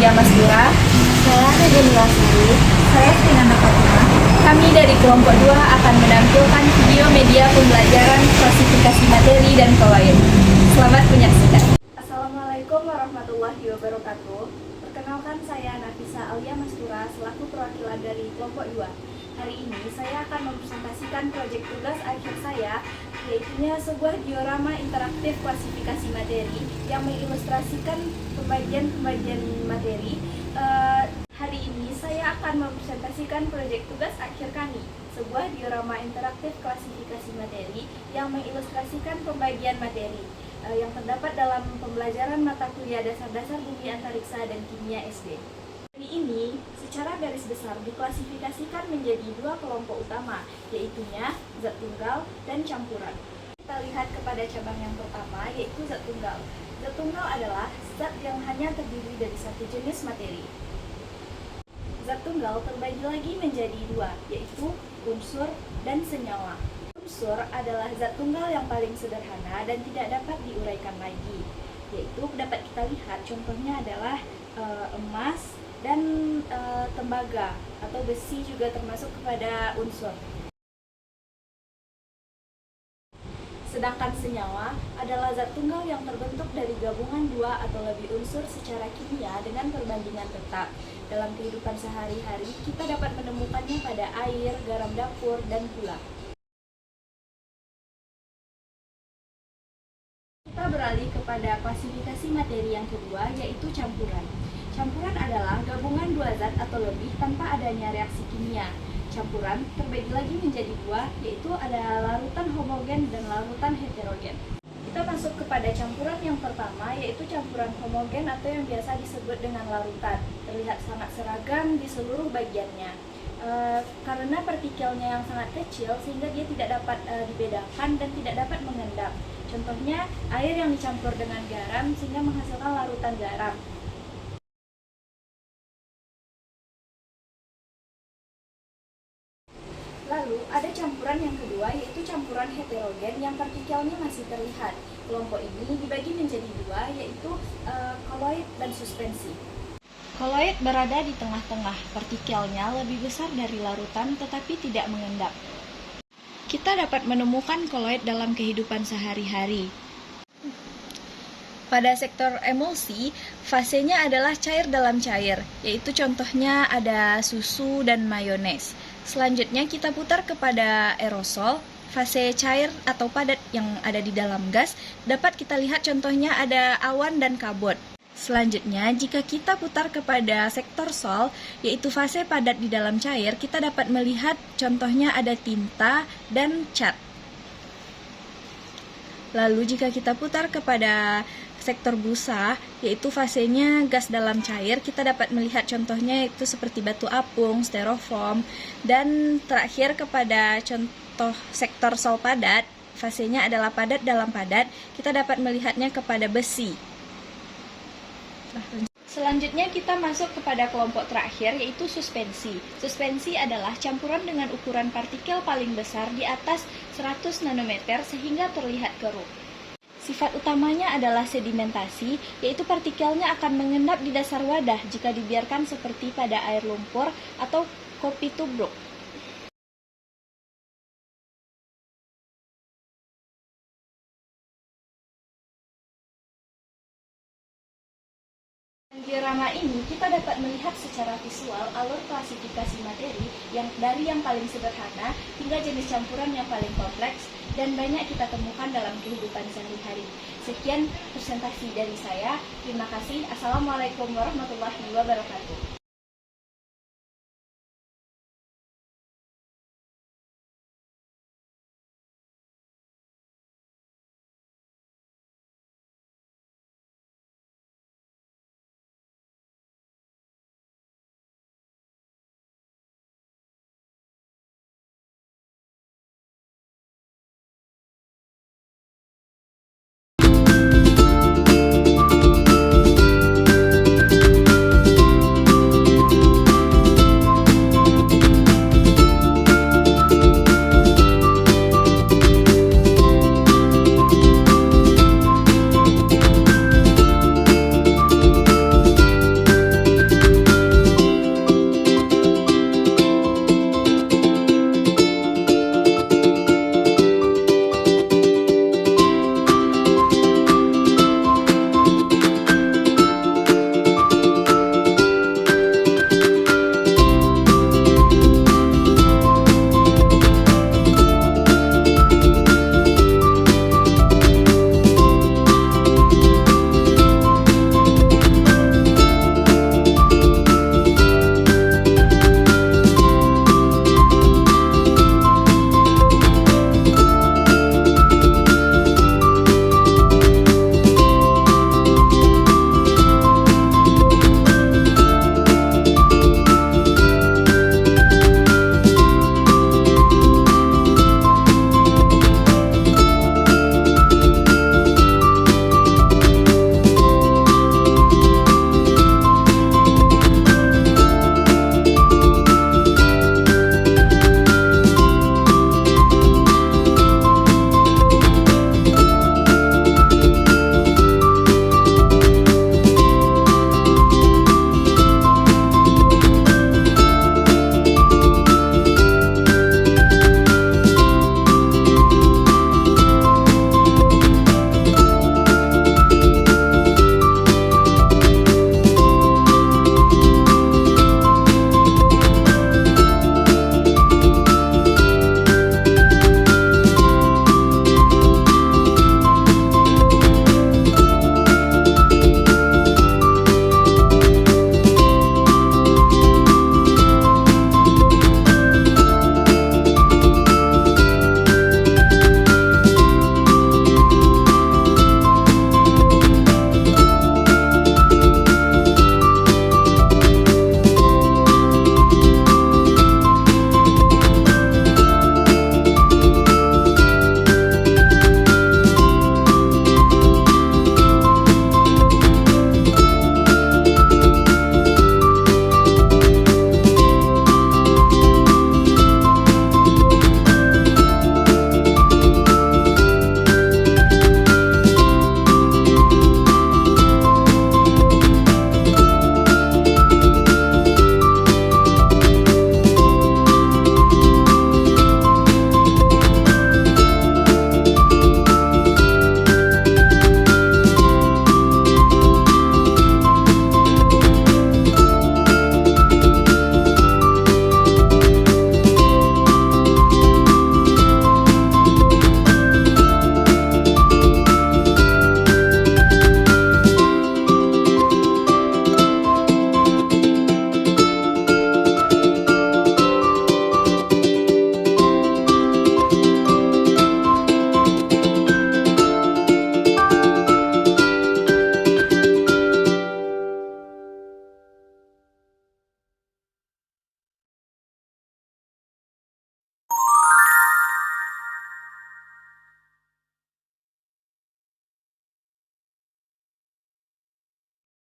Aulia Masdura. Saya Regina Lasari. Saya Finana Fatima. Kami dari kelompok 2 akan menampilkan video media pembelajaran klasifikasi materi dan koloid. Selamat menyaksikan. Assalamualaikum warahmatullahi wabarakatuh. Perkenalkan, saya Nafisa Aulia Masdura selaku perwakilan dari kelompok 2. Hari ini saya akan mempresentasikan proyek tugas akhir saya, yaitu sebuah diorama interaktif klasifikasi materi yang mengilustrasikan pembagian materi. Hari ini saya akan mempresentasikan proyek tugas akhir kami, sebuah diorama interaktif klasifikasi materi yang mengilustrasikan pembagian materi yang terdapat dalam pembelajaran mata kuliah dasar-dasar bumi antariksa dan kimia SD. Hari ini secara garis besar diklasifikasikan menjadi 2 kelompok utama, yaitu zat tunggal dan campuran. Kita lihat kepada cabang yang pertama, yaitu zat tunggal. Zat tunggal adalah zat yang hanya terdiri dari satu jenis materi. Zat tunggal terbagi lagi menjadi 2, yaitu unsur dan senyawa. Unsur adalah zat tunggal yang paling sederhana dan tidak dapat diuraikan lagi, yaitu dapat kita lihat contohnya adalah emas dan tembaga atau besi juga termasuk kepada unsur. Sedangkan senyawa adalah zat tunggal yang terbentuk dari gabungan 2 atau lebih unsur secara kimia dengan perbandingan tetap. Dalam kehidupan sehari-hari, kita dapat menemukannya pada air, garam dapur, dan gula. Kita beralih kepada klasifikasi materi yang kedua, yaitu campuran. Campuran adalah gabungan 2 zat atau lebih tanpa adanya reaksi kimia. Campuran terbagi lagi menjadi 2, yaitu ada larutan homogen dan larutan heterogen. Kita masuk kepada campuran yang pertama, yaitu campuran homogen atau yang biasa disebut dengan larutan. Terlihat sangat seragam di seluruh bagiannya. Karena partikelnya yang sangat kecil, sehingga dia tidak dapat dibedakan dan tidak dapat mengendap. Contohnya, air yang dicampur dengan garam sehingga menghasilkan larutan garam. Lalu, ada campuran yang kedua, yaitu campuran heterogen yang partikelnya masih terlihat. Kelompok ini dibagi menjadi 2, yaitu koloid dan suspensi. Koloid berada di tengah-tengah, partikelnya lebih besar dari larutan tetapi tidak mengendap. Kita dapat menemukan koloid dalam kehidupan sehari-hari. Pada sektor emulsi, fasenya adalah cair dalam cair, yaitu contohnya ada susu dan mayones. Selanjutnya kita putar kepada aerosol, fase cair atau padat yang ada di dalam gas. Dapat kita lihat contohnya ada awan dan kabut. Selanjutnya, jika kita putar kepada sektor sol, yaitu fase padat di dalam cair, kita dapat melihat contohnya ada tinta dan cat. Lalu jika kita putar kepada sektor busa, yaitu fasenya gas dalam cair, kita dapat melihat contohnya yaitu seperti batu apung, styrofoam, dan terakhir kepada contoh sektor sol padat, fasenya adalah padat dalam padat, kita dapat melihatnya kepada besi. Selanjutnya kita masuk kepada kelompok terakhir, yaitu suspensi. Suspensi adalah campuran dengan ukuran partikel paling besar di atas 100 nanometer sehingga terlihat keruh. Sifat utamanya adalah sedimentasi, yaitu partikelnya akan mengendap di dasar wadah jika dibiarkan seperti pada air lumpur atau kopi tubruk. Di diorama ini kita dapat melihat secara visual alur klasifikasi materi dari yang paling sederhana hingga jenis campuran yang paling kompleks dan banyak kita temukan dalam kehidupan sehari-hari. Sekian presentasi dari saya. Terima kasih. Assalamualaikum warahmatullahi wabarakatuh.